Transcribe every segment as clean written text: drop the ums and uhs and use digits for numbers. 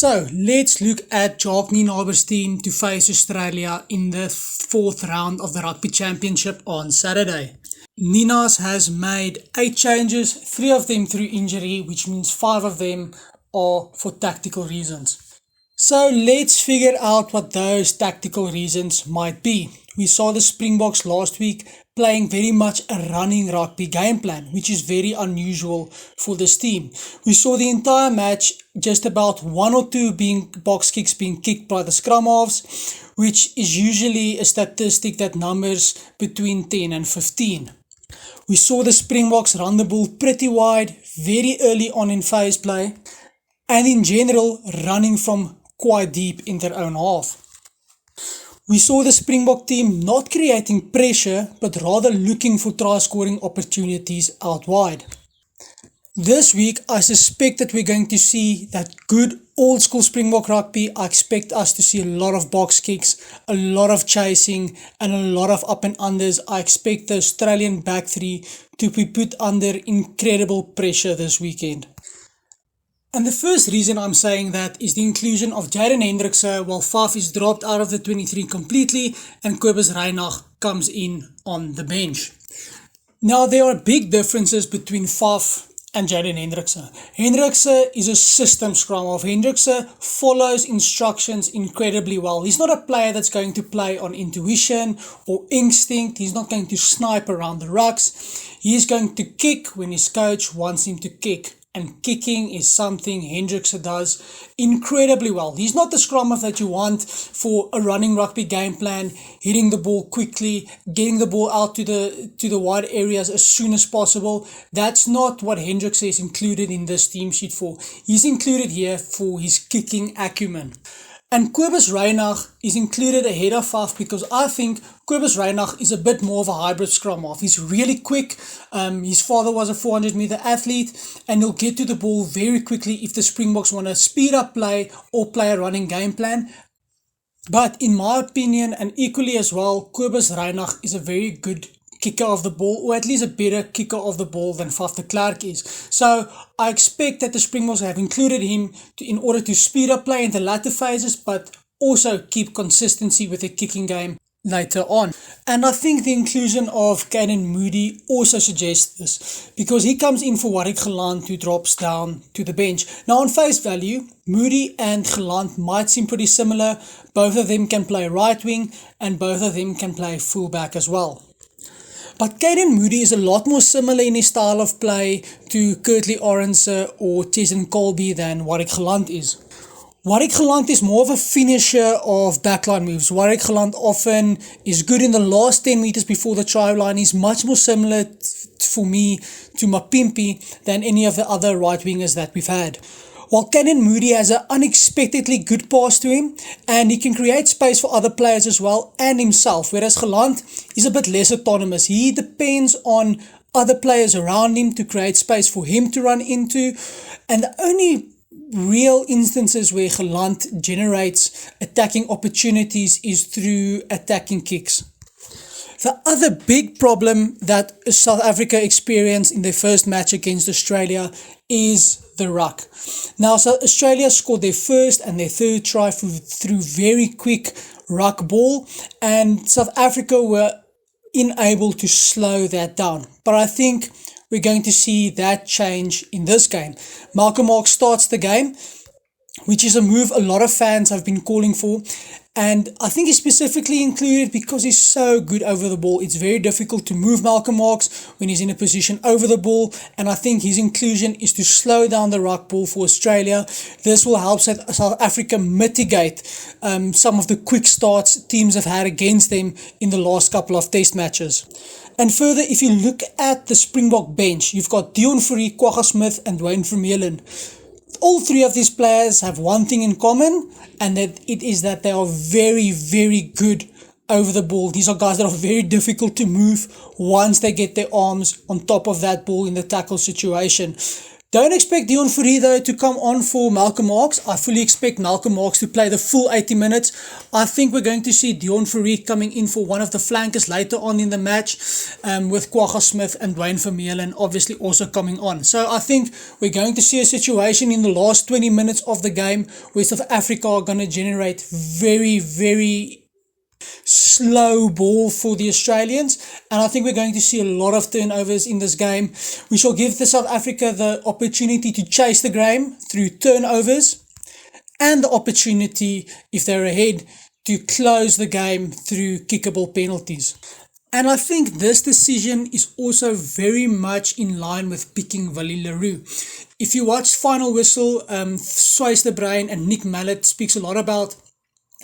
So let's look at Jock Nienaber's team to face Australia in the fourth round of the Rugby Championship on Saturday. Nienas has made 8 changes, 3 of them through injury, which means 5 of them are for tactical reasons. So let's figure out what those tactical reasons might be. We saw the Springboks last week playing very much a running rugby game plan, which is very unusual for this team. We saw the entire match just about 1 or 2 box kicks being kicked by the scrum halves, which is usually a statistic that numbers between 10 and 15. We saw the Springboks run the ball pretty wide, very early on in phase play, and in general running from quite deep in their own half. We saw the Springbok team not creating pressure, but rather looking for try-scoring opportunities out wide. This week, I suspect that we're going to see that good old-school Springbok rugby. I expect us to see a lot of box kicks, a lot of chasing, and a lot of up and unders. I expect the Australian back three to be put under incredible pressure this weekend. And the first reason I'm saying that is the inclusion of Jaden Hendrikse, while Faf is dropped out of the 23 completely and Kobus Reinach comes in on the bench. Now, there are big differences between Faf and Jaden Hendrikse. Hendrikse is a system scrum half. Hendrikse follows instructions incredibly well. He's not a player that's going to play on intuition or instinct. He's not going to snipe around the rucks. He's going to kick when his coach wants him to kick. And kicking is something Hendrikse does incredibly well. He's not the scrum half that you want for a running rugby game plan, hitting the ball quickly, getting the ball out to the wide areas as soon as possible. That's not what Hendrikse is included in this team sheet for. He's included here for his kicking acumen. And Kobus Reinach is included ahead of Faf because I think Kobus Reinach is a bit more of a hybrid scrum half. He's really quick. His father was a 400-meter athlete, and he'll get to the ball very quickly if the Springboks want to speed up play or play a running game plan. But in my opinion, and equally as well, Kobus Reinach is a very good kicker of the ball, or at least a better kicker of the ball than Faf de Klerk is. So I expect that the Springboks have included him in order to speed up play in the latter phases, but also keep consistency with the kicking game later on. And I think the inclusion of Caden Moody also suggests this, because he comes in for Warwick Gelant, who drops down to the bench. Now, on face value, Moody and Gelant might seem pretty similar. Both of them can play right wing, and both of them can play fullback as well. But Caden Moody is a lot more similar in his style of play to Kurtley Arendse or Tessen Colby than Warwick Gelant is. Warwick Gelant is more of a finisher of backline moves. Warwick Gelant often is good in the last 10 meters before the try line. He's much more similar for me to Mapimpi than any of the other right wingers that we've had. While Caden Moody has an unexpectedly good pass to him, and he can create space for other players as well and himself, whereas Gelant is a bit less autonomous. He depends on other players around him to create space for him to run into, and the only real instances where Gelant generates attacking opportunities is through attacking kicks. The other big problem that South Africa experienced in their first match against Australia is the ruck. Now, so Australia scored their first and their third try through very quick ruck ball, and South Africa were unable to slow that down. But I think we're going to see that change in this game. Malcolm Marx starts the game, which is a move a lot of fans have been calling for. And I think he's specifically included because he's so good over the ball. It's very difficult to move Malcolm Marx when he's in a position over the ball. And I think his inclusion is to slow down the ruck ball for Australia. This will help South Africa mitigate some of the quick starts teams have had against them in the last couple of test matches. And further, if you look at the Springbok bench, you've got Dion Fourie, Kwagga Smith and Dwayne Vermeulen. All 3 of these players have one thing in common, and that it is that they are very, very good over the ball. These are guys that are very difficult to move once they get their arms on top of that ball in the tackle situation. Don't expect Dion Fourie though to come on for Malcolm Marx. I fully expect Malcolm Marx to play the full 80 minutes. I think we're going to see Dion Fourie coming in for one of the flankers later on in the match, with Kwagga Smith and Dwayne Vermeulen obviously also coming on. So I think we're going to see a situation in the last 20 minutes of the game where South Africa are going to generate very, very slow ball for the Australians, and I think we're going to see a lot of turnovers in this game. We shall give the South Africa the opportunity to chase the game through turnovers, and the opportunity, if they're ahead, to close the game through kickable penalties. And I think this decision is also very much in line with picking Willie le Roux. If you watch Final Whistle, Swys de Bruin and Nick Mallet speaks a lot about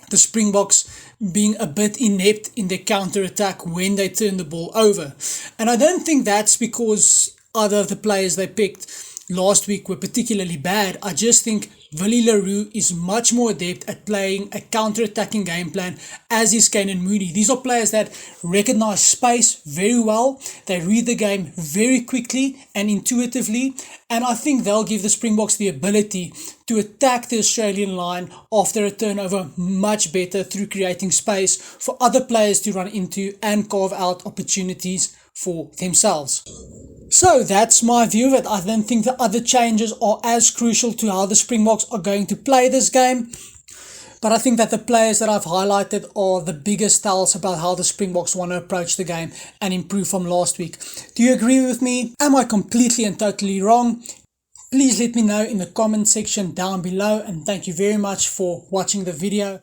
the Springboks being a bit inept in their counter-attack when they turn the ball over. And I don't think that's because either of the players they picked last week were particularly bad. I just think Willie le Roux is much more adept at playing a counter-attacking game plan, as is Canan Moodie. These are players that recognize space very well. They read the game very quickly and intuitively, and I think they'll give the Springboks the ability to attack the Australian line after a turnover much better through creating space for other players to run into and carve out opportunities for themselves. So that's my view of it. I don't think the other changes are as crucial to how the Springboks are going to play this game. But I think that the players that I've highlighted are the biggest tells about how the Springboks want to approach the game and improve from last week. Do you agree with me? Am I completely and totally wrong? Please let me know in the comment section down below, and thank you very much for watching the video.